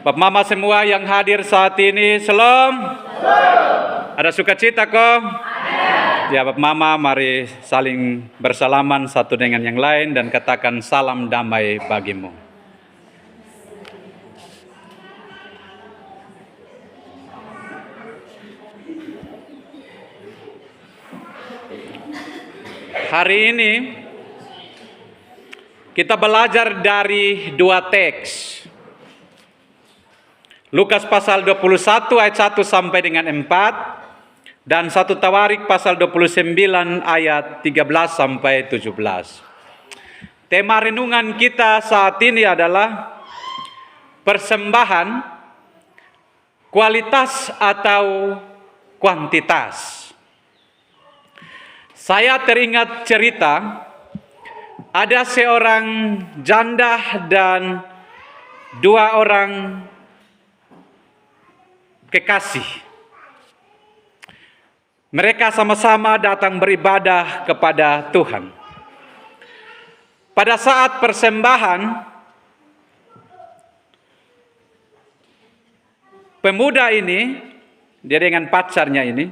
Bapak Mama semua yang hadir saat ini, Shalom. Ada sukacita kok? Ya Bapak Mama, mari saling bersalaman satu dengan yang lain dan katakan salam damai bagimu. Hari ini kita belajar dari dua teks. Lukas pasal 21 ayat 1 sampai dengan 4 dan 1 Tawarik pasal 29 ayat 13 sampai 17. Tema renungan kita saat ini adalah persembahan, kualitas atau kuantitas. Saya teringat cerita ada seorang janda dan dua orang kekasih. Mereka sama-sama datang beribadah kepada Tuhan. Pada saat persembahan, pemuda ini, dia dengan pacarnya ini,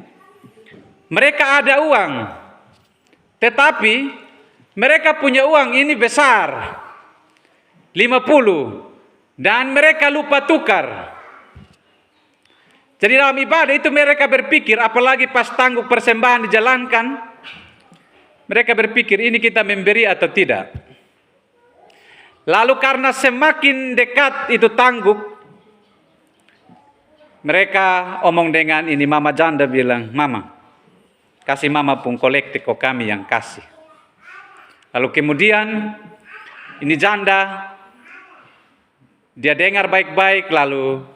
mereka ada uang, tetapi mereka punya uang ini besar, 50, dan mereka lupa tukar. Jadi dalam ibadah itu mereka berpikir, apalagi pas tangguk persembahan dijalankan, mereka berpikir ini kita memberi atau tidak. Lalu karena semakin dekat itu tangguk, mereka omong dengan ini, mama janda bilang, mama, kasih mama pun kolektif kok kami yang kasih. Lalu kemudian ini janda, dia dengar baik-baik lalu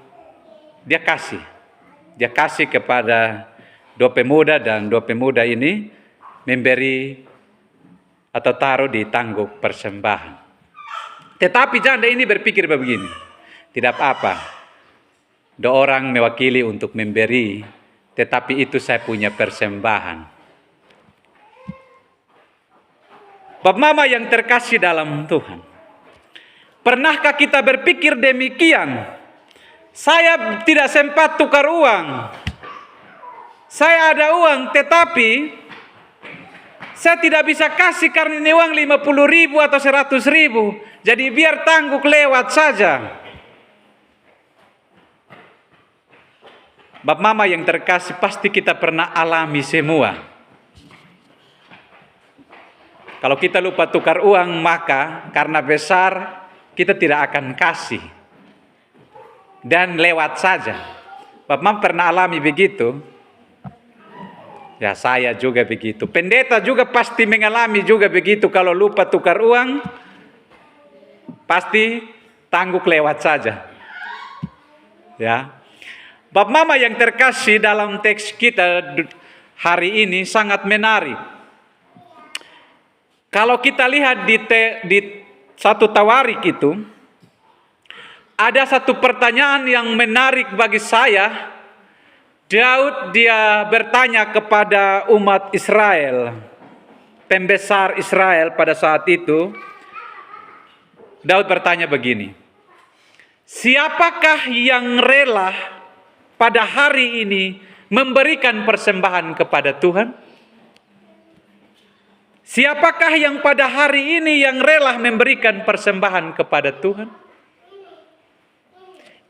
dia kasih. Dia kasih kepada dua pemuda dan dua pemuda ini memberi atau taruh di tangguk persembahan. Tetapi janda ini berpikir begini, tidak apa-apa, dua orang mewakili untuk memberi, tetapi itu saya punya persembahan. Bapak Mama yang terkasih dalam Tuhan, pernahkah kita berpikir demikian? Saya tidak sempat tukar uang. Saya ada uang, tetapi saya tidak bisa kasih karena ini uang 50.000 atau 100.000. Jadi biar tangguk lewat saja. Bapak Mama yang terkasih, pasti kita pernah alami semua. Kalau kita lupa tukar uang, maka karena besar kita tidak akan kasih. Dan lewat saja. Bapak Mama pernah alami begitu? Ya saya juga begitu. Pendeta juga pasti mengalami juga begitu. Kalau lupa tukar uang, pasti tangguk lewat saja. Ya. Bapak Mama yang terkasih, dalam teks kita hari ini sangat menarik. Kalau kita lihat di 1 Tawarik itu, ada satu pertanyaan yang menarik bagi saya. Daud dia bertanya kepada umat Israel, pembesar Israel pada saat itu. Daud bertanya begini, siapakah yang rela pada hari ini memberikan persembahan kepada Tuhan? Siapakah yang pada hari ini yang rela memberikan persembahan kepada Tuhan?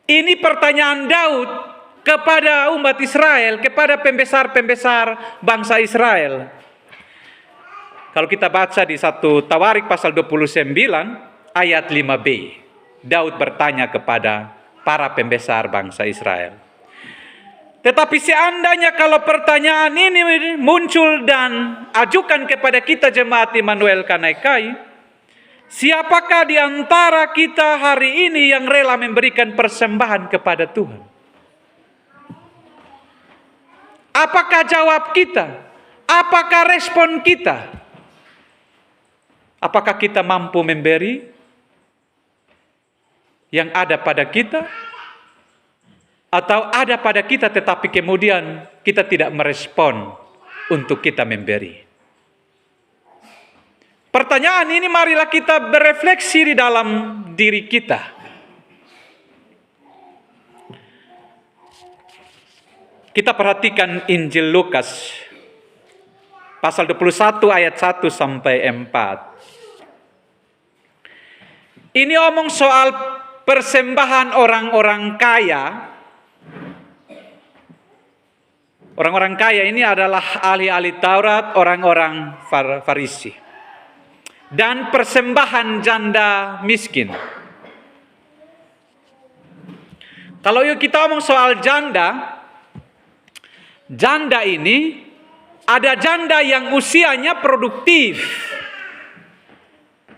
Ini pertanyaan Daud kepada umat Israel, kepada pembesar-pembesar bangsa Israel. Kalau kita baca di 1 Tawarik pasal 29 ayat 5b, Daud bertanya kepada para pembesar bangsa Israel. Tetapi seandainya kalau pertanyaan ini muncul dan ajukan kepada kita jemaat Immanuel Kanaikai, siapakah di antara kita hari ini yang rela memberikan persembahan kepada Tuhan? Apakah jawab kita? Apakah respon kita? Apakah kita mampu memberi yang ada pada kita? Atau ada pada kita tetapi kemudian kita tidak merespon untuk kita memberi? Pertanyaan ini marilah kita berefleksi di dalam diri kita. Kita perhatikan Injil Lukas pasal 21 ayat 1 sampai 4. Ini omong soal persembahan orang-orang kaya. Orang-orang kaya ini adalah ahli-ahli Taurat, orang-orang Farisi. Dan persembahan janda miskin. Kalau kita omong soal janda, janda ini ada janda yang usianya produktif.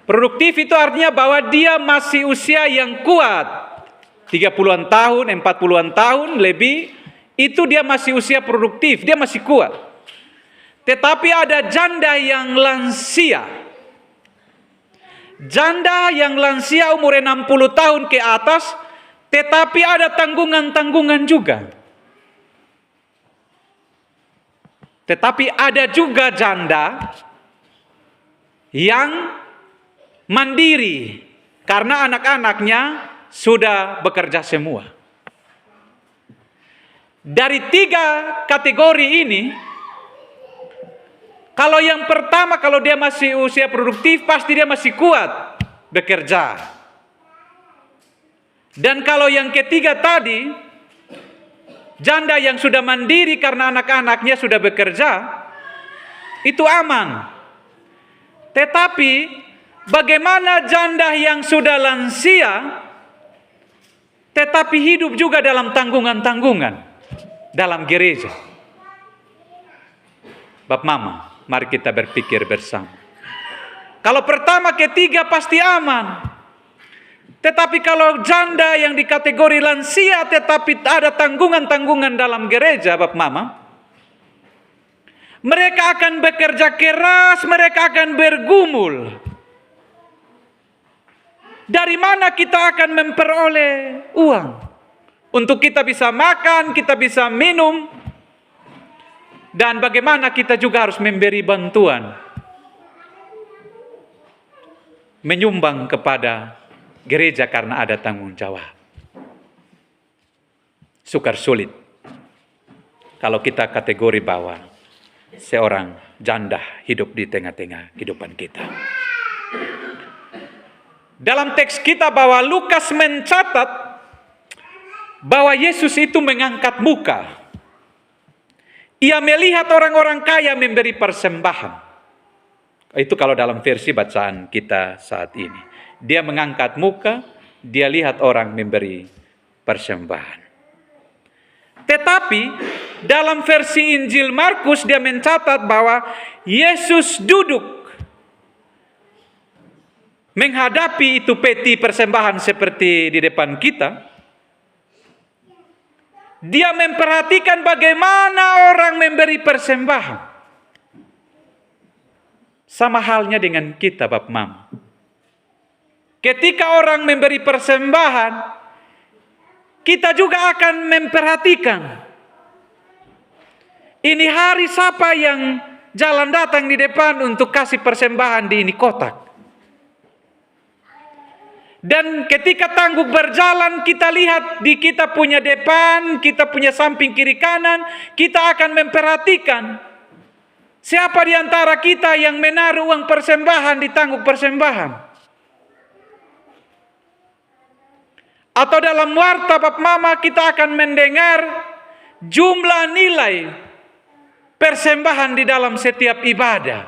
Produktif itu artinya bahwa dia masih usia yang kuat. 30-an tahun, 40-an tahun lebih, itu dia masih usia produktif, dia masih kuat. Tetapi ada janda yang lansia. Janda yang lansia umur 60 tahun ke atas, tetapi ada tanggungan-tanggungan juga. Tetapi ada juga janda yang mandiri karena anak-anaknya sudah bekerja semua. Dari 3 kategori ini, kalau yang pertama, kalau dia masih usia produktif, pasti dia masih kuat bekerja. Dan kalau yang ketiga tadi, janda yang sudah mandiri karena anak-anaknya sudah bekerja, itu aman. Tetapi bagaimana janda yang sudah lansia, tetapi hidup juga dalam tanggungan-tanggungan dalam gereja? Bapak Mama, mari kita berpikir bersama. Kalau pertama ketiga pasti aman. Tetapi kalau janda yang di kategori lansia tetapi ada tanggungan-tanggungan dalam gereja, Bapak Mama, mereka akan bekerja keras, mereka akan bergumul. Dari mana kita akan memperoleh uang untuk kita bisa makan, kita bisa minum, dan bagaimana kita juga harus memberi bantuan, menyumbang kepada gereja karena ada tanggung jawab. Sukar sulit kalau kita kategori bahwa seorang janda hidup di tengah-tengah kehidupan kita. Dalam teks kita bahwa Lukas mencatat bahwa Yesus itu mengangkat muka. Ia melihat orang-orang kaya memberi persembahan. Itu kalau dalam versi bacaan kita saat ini. Dia mengangkat muka, dia lihat orang memberi persembahan. Tetapi dalam versi Injil Markus dia mencatat bahwa Yesus duduk menghadapi itu peti persembahan seperti di depan kita. Dia memperhatikan bagaimana orang memberi persembahan. Sama halnya dengan kita, Bapak Mama. Ketika orang memberi persembahan, kita juga akan memperhatikan. Ini hari siapa yang jalan datang di depan untuk kasih persembahan di ini kotak. Dan ketika tangguk berjalan, kita lihat di kita punya depan, kita punya samping kiri kanan, kita akan memperhatikan siapa di antara kita yang menaruh uang persembahan di tangguk persembahan. Atau dalam warta Bapak Mama kita akan mendengar jumlah nilai persembahan di dalam setiap ibadah.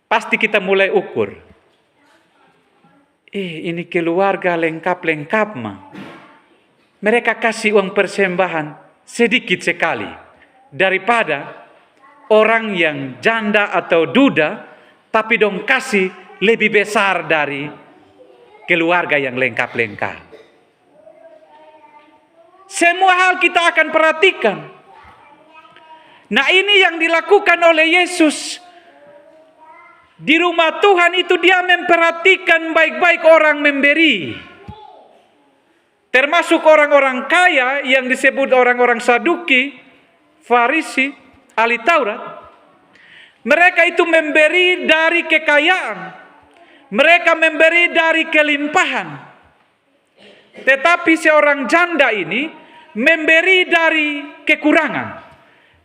Pasti kita mulai ukur. Ini keluarga lengkap-lengkap mah. Mereka kasih uang persembahan sedikit sekali. Daripada orang yang janda atau duda, tapi dong kasih lebih besar dari keluarga yang lengkap-lengkap. Semua hal kita akan perhatikan. Nah, ini yang dilakukan oleh Yesus. Di rumah Tuhan itu dia memperhatikan baik-baik orang memberi. Termasuk orang-orang kaya yang disebut orang-orang Saduki, Farisi, ahli Taurat. Mereka itu memberi dari kekayaan. Mereka memberi dari kelimpahan. Tetapi seorang janda ini memberi dari kekurangan.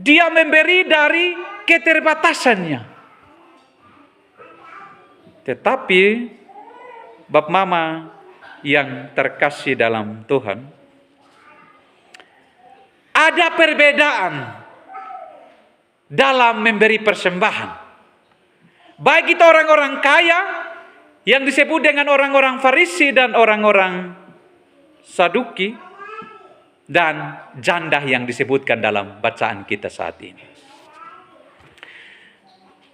Dia memberi dari keterbatasannya. Tetapi Bap Mama yang terkasih dalam Tuhan, ada perbedaan dalam memberi persembahan. Baik itu orang-orang kaya yang disebut dengan orang-orang Farisi dan orang-orang Saduki, dan janda yang disebutkan dalam bacaan kita saat ini.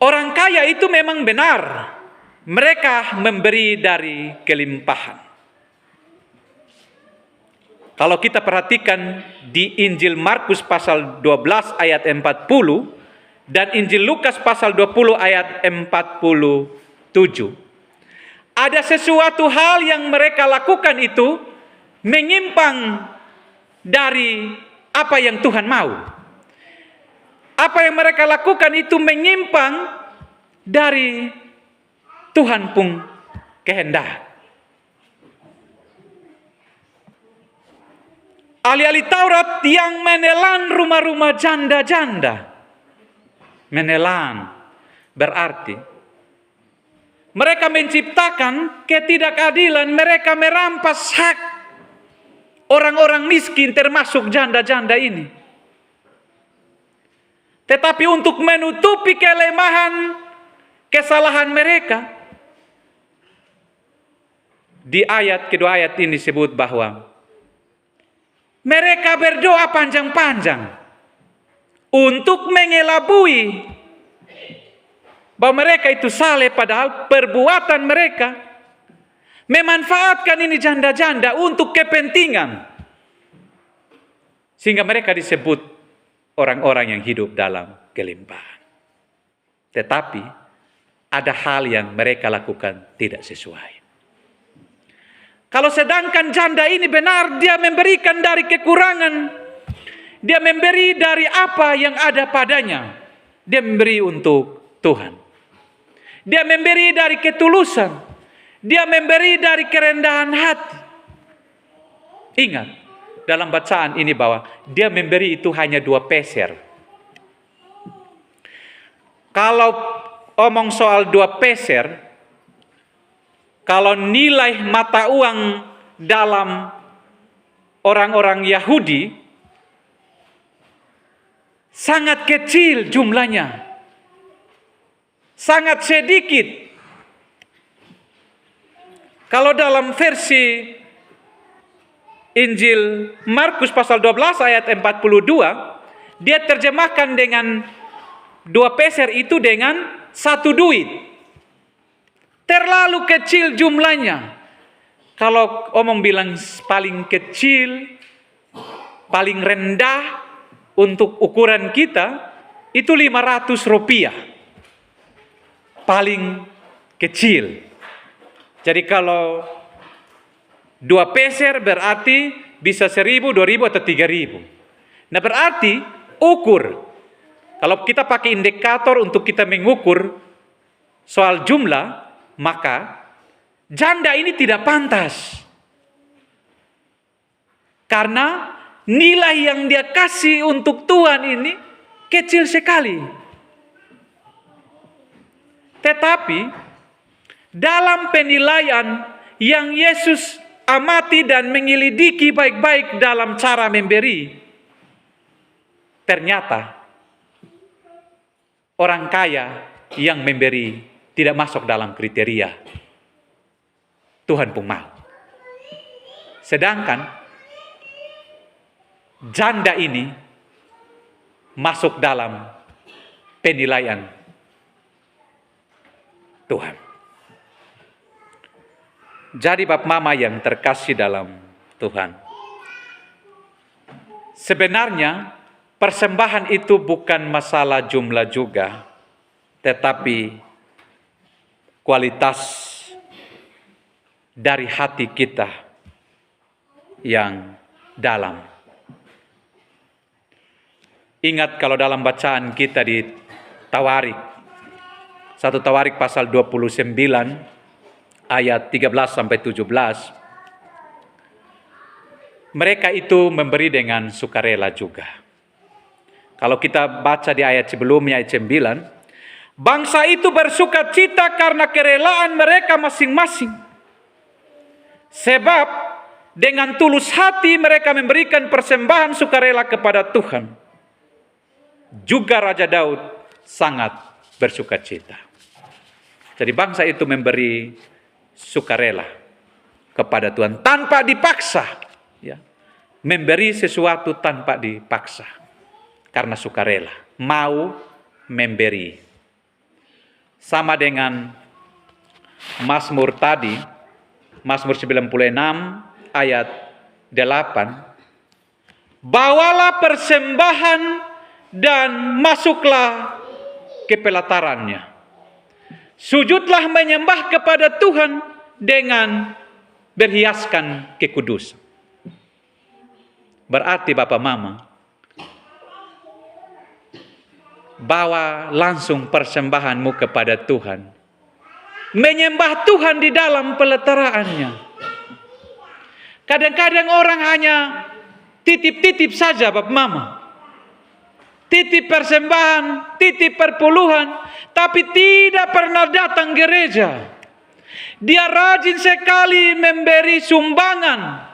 Orang kaya itu memang benar, mereka memberi dari kelimpahan. Kalau kita perhatikan di Injil Markus pasal 12 ayat 40 dan Injil Lukas pasal 20 ayat 47, ada sesuatu hal yang mereka lakukan itu menyimpang dari apa yang Tuhan mau. Apa yang mereka lakukan itu menyimpang dari Tuhan pun kehendak. Ahli-ahli Taurat yang menelan rumah-rumah janda-janda. Menelan berarti mereka menciptakan ketidakadilan, mereka merampas hak orang-orang miskin termasuk janda-janda ini. Tetapi untuk menutupi kelemahan, kesalahan mereka, di ayat kedua ayat ini disebut bahwa mereka berdoa panjang-panjang untuk mengelabui bahwa mereka itu saleh, padahal perbuatan mereka memanfaatkan ini janda-janda untuk kepentingan. Sehingga mereka disebut orang-orang yang hidup dalam kelimpahan. Tetapi ada hal yang mereka lakukan tidak sesuai. Kalau sedangkan janda ini benar, dia memberikan dari kekurangan. Dia memberi dari apa yang ada padanya. Dia memberi untuk Tuhan. Dia memberi dari ketulusan. Dia memberi dari kerendahan hati. Ingat, dalam bacaan ini bahwa dia memberi itu hanya 2 peser. Kalau omong soal 2 peser, kalau nilai mata uang dalam orang-orang Yahudi sangat kecil jumlahnya. Sangat sedikit. Kalau dalam versi Injil Markus pasal 12 ayat 42, dia terjemahkan dengan 2 peser itu dengan 1 duit. Terlalu kecil jumlahnya. Kalau omong bilang paling kecil, paling rendah untuk ukuran kita, itu 500 rupiah. Paling kecil. Jadi kalau 2 peser berarti bisa 1.000, 2.000 atau 3.000. Nah berarti ukur. Kalau kita pakai indikator untuk kita mengukur soal jumlah, maka janda ini tidak pantas. Karena nilai yang dia kasih untuk Tuhan ini kecil sekali. Tetapi dalam penilaian yang Yesus amati dan menyelidiki baik-baik dalam cara memberi, ternyata orang kaya yang memberi tidak masuk dalam kriteria Tuhan pun mau. Sedangkan janda ini masuk dalam penilaian Tuhan. Jadi Bap Mama yang terkasih dalam Tuhan, sebenarnya persembahan itu bukan masalah jumlah juga, tetapi kualitas dari hati kita yang dalam. Ingat kalau dalam bacaan kita di Tawarik, 1 Tawarik pasal 29 ayat 13 sampai 17. mereka itu memberi dengan sukarela juga. Kalau kita baca di ayat sebelumnya, ayat 9, bangsa itu bersukacita karena kerelaan mereka masing-masing. Sebab dengan tulus hati mereka memberikan persembahan sukarela kepada Tuhan. Juga Raja Daud sangat bersukacita. Jadi bangsa itu memberi sukarela kepada Tuhan tanpa dipaksa, ya. Memberi sesuatu tanpa dipaksa karena sukarela, mau memberi. Sama dengan Mazmur tadi, Mazmur 96 ayat 8, bawalah persembahan dan masuklah ke pelatarannya. Sujudlah menyembah kepada Tuhan dengan berhiaskan kekudusan. Berarti Bapak Mama, bawa langsung persembahanmu kepada Tuhan. Menyembah Tuhan di dalam peletaraannya. Kadang-kadang orang hanya titip-titip saja Bapak Mama. Titip persembahan, titip perpuluhan, tapi tidak pernah datang gereja. Dia rajin sekali memberi sumbangan.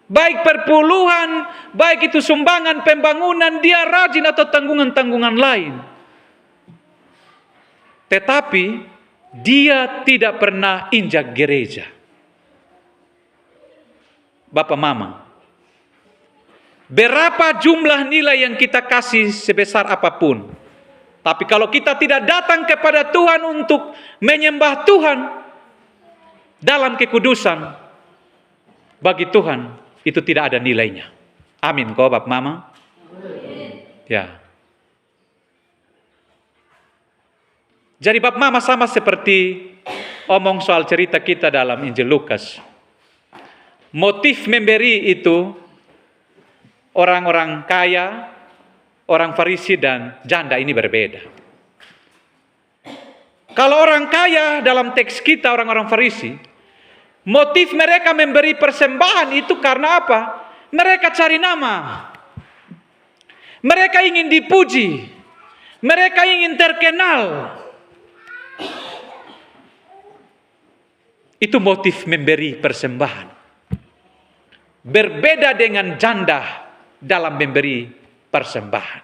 Baik perpuluhan, baik itu sumbangan pembangunan, dia rajin atau tanggungan-tanggungan lain. Tetapi dia tidak pernah injak gereja. Bapak Mama, berapa jumlah nilai yang kita kasih sebesar apapun, tapi kalau kita tidak datang kepada Tuhan untuk menyembah Tuhan dalam kekudusan, bagi Tuhan itu tidak ada nilainya. Amin kok Bapak Mama? Ya. Jadi Bapak Mama sama seperti omong soal cerita kita dalam Injil Lukas. Motif memberi itu orang-orang kaya, orang Farisi dan janda ini berbeda. Kalau orang kaya dalam teks kita, orang-orang Farisi, motif mereka memberi persembahan itu karena apa? Mereka cari nama. Mereka ingin dipuji. Mereka ingin terkenal. Itu motif memberi persembahan. Berbeda dengan janda dalam memberi persembahan.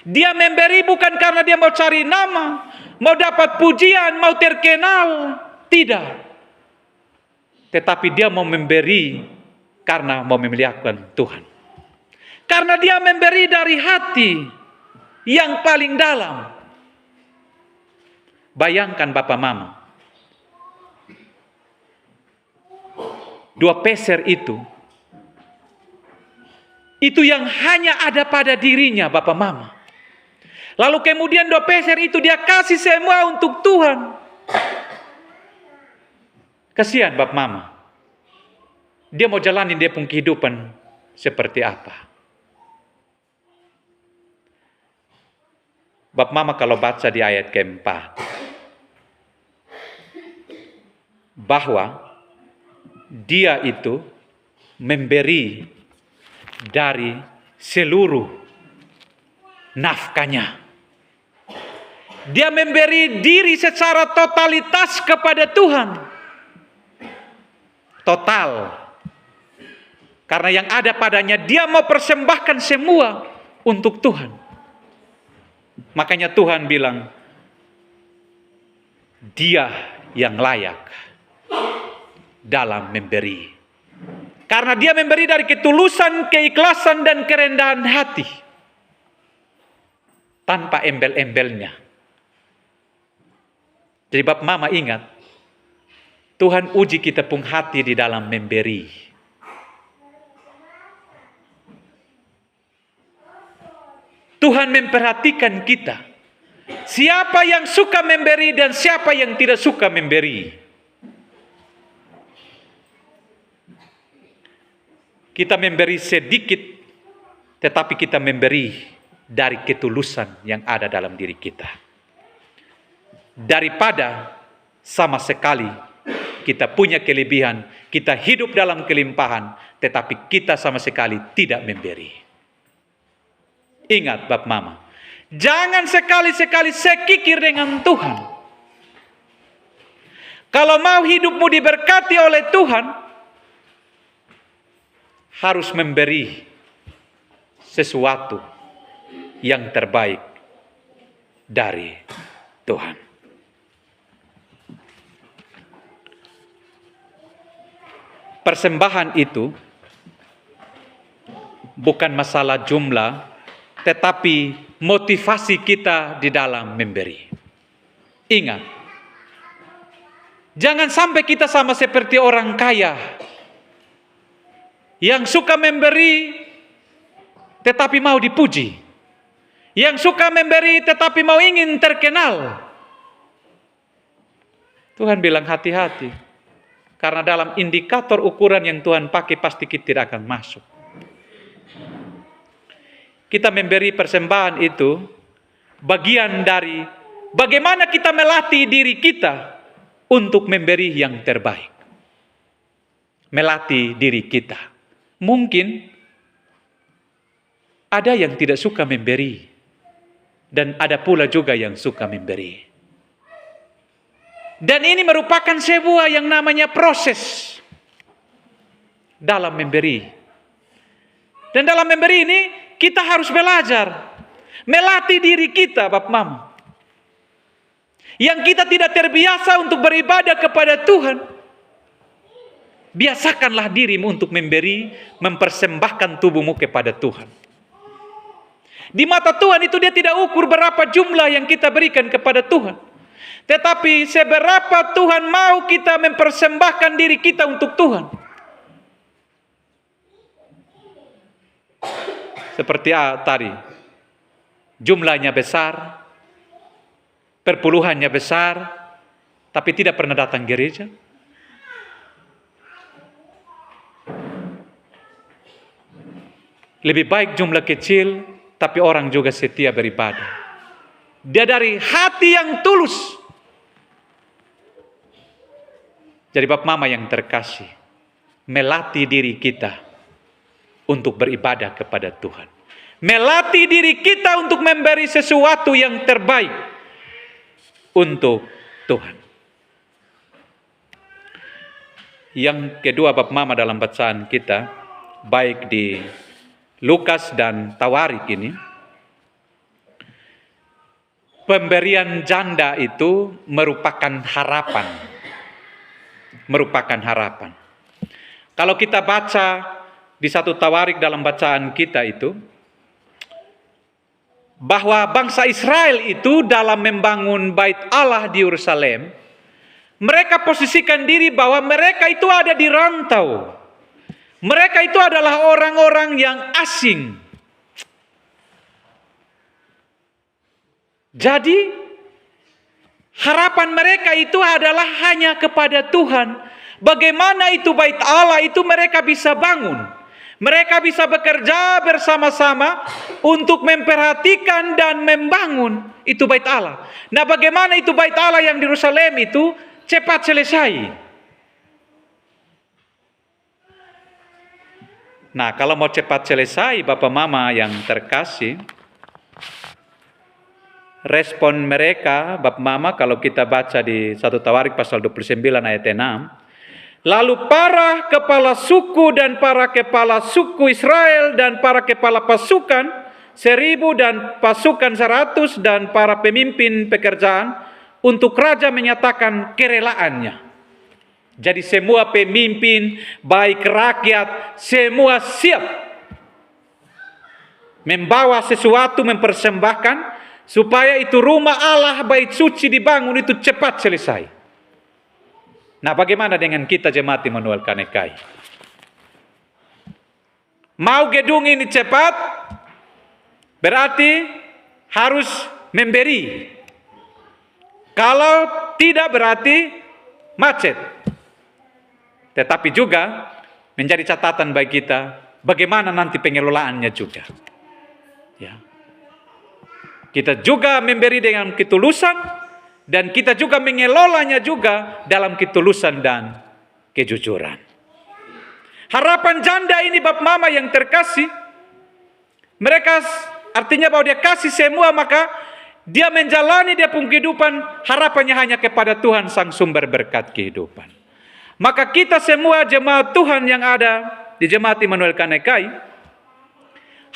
Dia memberi bukan karena dia mau cari nama, mau dapat pujian, mau terkenal. Tidak. Tetapi dia mau memberi karena mau memuliakan Tuhan. Karena dia memberi dari hati yang paling dalam. Bayangkan Bapak Mama. 2 peser itu yang hanya ada pada dirinya Bapak Mama. Lalu kemudian 2 peser itu dia kasih semua untuk Tuhan. Kasihan Bapak Mama. Dia mau jalanin dia punya kehidupan seperti apa? Bapak Mama kalau baca di ayat keempat, bahwa dia itu memberi dari seluruh nafkahnya. Dia memberi diri secara totalitas kepada Tuhan. Total. Karena yang ada padanya dia mau persembahkan semua untuk Tuhan. Makanya Tuhan bilang, dia yang layak dalam memberi. Karena dia memberi dari ketulusan, keikhlasan, dan kerendahan hati. Tanpa embel-embelnya. Jadi Bapak Mama ingat, Tuhan uji kita pun hati di dalam memberi. Tuhan memperhatikan kita. Siapa yang suka memberi dan siapa yang tidak suka memberi. Kita memberi sedikit, tetapi kita memberi dari ketulusan yang ada dalam diri kita. Daripada sama sekali kita punya kelebihan, Kita hidup dalam kelimpahan, tetapi kita sama sekali tidak memberi. Ingat Bap Mama, jangan sekali-sekali sekikir dengan Tuhan. Kalau mau hidupmu diberkati oleh Tuhan, harus memberi sesuatu yang terbaik dari Tuhan. Persembahan itu bukan masalah jumlah, tetapi motivasi kita di dalam memberi. Ingat, jangan sampai kita sama seperti orang kaya yang suka memberi tetapi mau dipuji, yang suka memberi tetapi mau ingin terkenal. Tuhan bilang hati-hati, karena dalam indikator ukuran yang Tuhan pakai pasti kita tidak akan masuk. Kita memberi persembahan itu bagian dari bagaimana kita melatih diri kita untuk memberi yang terbaik. Melatih diri kita. Mungkin ada yang tidak suka memberi, dan ada pula juga yang suka memberi. Dan ini merupakan sebuah yang namanya proses dalam memberi. Dan dalam memberi ini kita harus belajar melatih diri kita, Bap Mama. Yang kita tidak terbiasa untuk beribadah kepada Tuhan, biasakanlah dirimu untuk memberi, mempersembahkan tubuhmu kepada Tuhan. Di mata Tuhan itu dia tidak ukur berapa jumlah yang kita berikan kepada Tuhan, tetapi seberapa Tuhan mau kita mempersembahkan diri kita untuk Tuhan. Seperti tadi, jumlahnya besar, perpuluhannya besar, tapi tidak pernah datang gereja. Lebih baik jumlah kecil, tapi orang juga setia beribadah. Dia dari hati yang tulus. Jadi Bap Mama yang terkasih, melatih diri kita untuk beribadah kepada Tuhan. Melatih diri kita untuk memberi sesuatu yang terbaik untuk Tuhan. Yang kedua Bap Mama dalam bacaan kita, baik di Lukas dan Tawarik ini, pemberian janda itu merupakan harapan. Merupakan harapan. Kalau kita baca di 1 Tawarik dalam bacaan kita itu, bahwa bangsa Israel itu dalam membangun bait Allah di Yerusalem, mereka posisikan diri bahwa mereka itu ada di rantau. Mereka itu adalah orang-orang yang asing. Jadi, harapan mereka itu adalah hanya kepada Tuhan. Bagaimana itu bait Allah itu mereka bisa bangun. Mereka bisa bekerja bersama-sama untuk memperhatikan dan membangun itu bait Allah. Nah, bagaimana itu bait Allah yang di Yerusalem itu cepat selesai? Nah, kalau mau cepat selesai, Bapak Mama yang terkasih, respon mereka, Bapak Mama, kalau kita baca di 1 Tawarik pasal 29 ayat 6, lalu para kepala suku dan para kepala suku Israel dan para kepala pasukan 1000 dan pasukan 100 dan para pemimpin pekerjaan untuk raja menyatakan kerelaannya. Jadi semua pemimpin, baik rakyat, semua siap membawa sesuatu, mempersembahkan supaya itu rumah Allah, bait suci dibangun itu cepat selesai. Nah, bagaimana dengan kita jemaat Immanuel Kanekai? Mau gedung ini cepat, berarti harus memberi. Kalau tidak berarti macet. Tetapi juga menjadi catatan bagi kita, bagaimana nanti pengelolaannya juga. Ya. Kita juga memberi dengan ketulusan, dan kita juga mengelolanya juga dalam ketulusan dan kejujuran. Harapan janda ini Bapak Mama yang terkasih, mereka artinya bahwa dia kasih semua, maka dia menjalani dia punya kehidupan, harapannya hanya kepada Tuhan sang sumber berkat kehidupan. Maka kita semua jemaat Tuhan yang ada di Jemaat Immanuel Kanekai,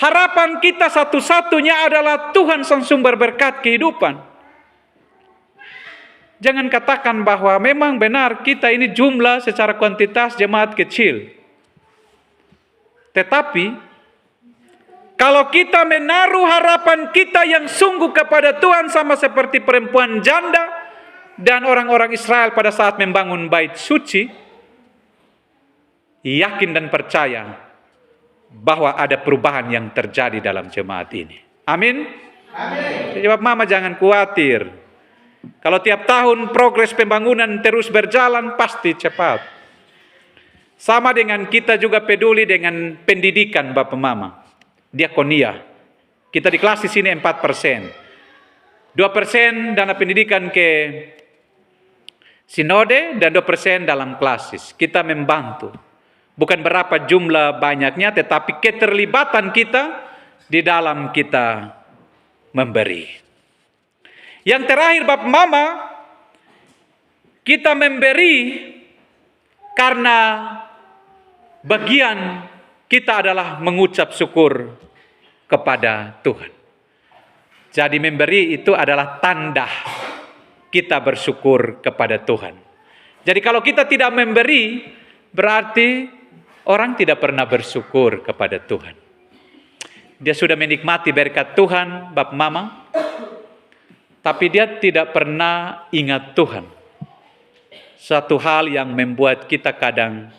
harapan kita satu-satunya adalah Tuhan sang sumber berkat kehidupan. Jangan katakan bahwa memang benar kita ini jumlah secara kuantitas jemaat kecil. Tetapi, kalau kita menaruh harapan kita yang sungguh kepada Tuhan sama seperti perempuan janda dan orang-orang Israel pada saat membangun bait suci, yakin dan percaya bahwa ada perubahan yang terjadi dalam jemaat ini. Amin. Amin. Jadi Bapak Mama jangan khawatir. Kalau tiap tahun progres pembangunan terus berjalan, pasti cepat. Sama dengan kita juga peduli dengan pendidikan Bapak Mama. Diakonia. Kita di kelas di sini 4%. 2% dana pendidikan ke sinode dan 2% dalam klasis. Kita membantu. Bukan berapa jumlah banyaknya, tetapi keterlibatan kita di dalam kita memberi. Yang terakhir Bapak Mama, kita memberi karena bagian kita adalah mengucap syukur kepada Tuhan. Jadi memberi itu adalah tanda kita bersyukur kepada Tuhan. Jadi kalau kita tidak memberi, berarti orang tidak pernah bersyukur kepada Tuhan. Dia sudah menikmati berkat Tuhan, Bapak Mama, tapi dia tidak pernah ingat Tuhan. Satu hal yang membuat kita kadang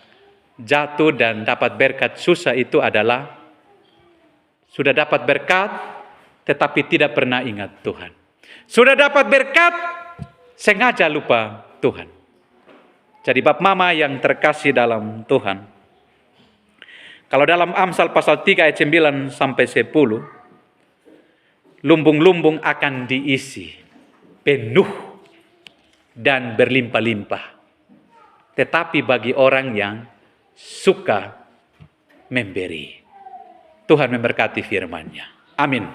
jatuh dan dapat berkat susah itu adalah sudah dapat berkat tetapi tidak pernah ingat Tuhan. Sudah dapat berkat sengaja lupa Tuhan. Jadi Bapak Mama yang terkasih dalam Tuhan, kalau dalam Amsal pasal 3 ayat 9 sampai 10, lumbung-lumbung akan diisi penuh dan berlimpah-limpah. Tetapi bagi orang yang suka memberi. Tuhan memberkati firman-Nya. Amin.